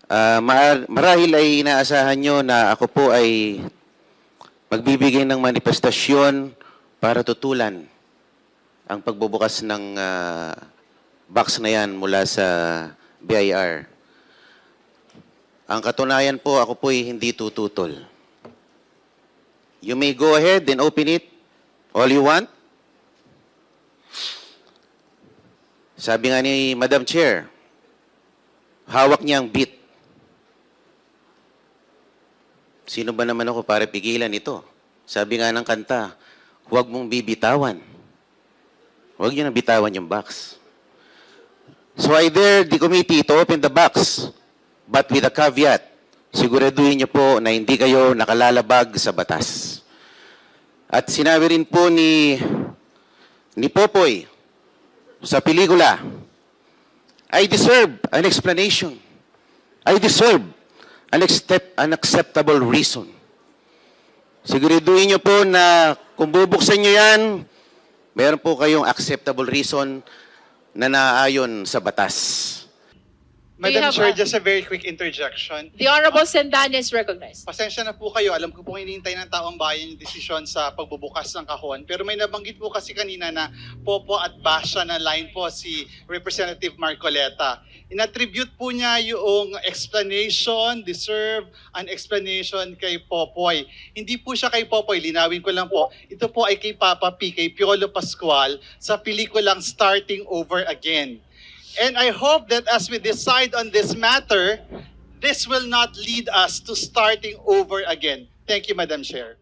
Marahil ay inaasahan nyo na ako po ay magbibigay ng manifestasyon para tutulan ang pagbubukas ng box na yan mula sa BIR. Ang katunayan po, ako po ay hindi tututol. You may go ahead and open it all you want. Sabi nga ni Madam Chair, hawak niya ang bit. Sino ba naman ako para pigilan ito? Sabi nga ng kanta, huwag mong bibitawan. Huwag niyo na bitawan yung box. So I dare the committee to open the box, but with a caveat. Siguraduhin niyo po na hindi kayo nakalalabag sa batas. At sinabi rin po ni Popoy sa pelikula, I deserve an explanation. I deserve an acceptable reason. Siguraduhin niyo po na kung bubuksan niyo yan, meron po kayong acceptable reason na naayon sa batas. Madam Chair, just a very quick interjection. The Honorable Sendan is recognized. Pasensya na po kayo. Alam ko pong hinihintay ng taong bayan yung desisyon sa pagbubukas ng kahon. Pero may nabanggit po kasi kanina na popo at basya na line po si Representative Marcoleta. Inattribute po niya yung explanation, deserve an explanation kay Popoy. Hindi po siya kay Popoy, linawin ko lang po. Ito po ay kay Papa P, kay Piolo Pascual sa pelikulang Starting Over Again. And I hope that as we decide on this matter, this will not lead us to starting over again. Thank you, Madam Chair.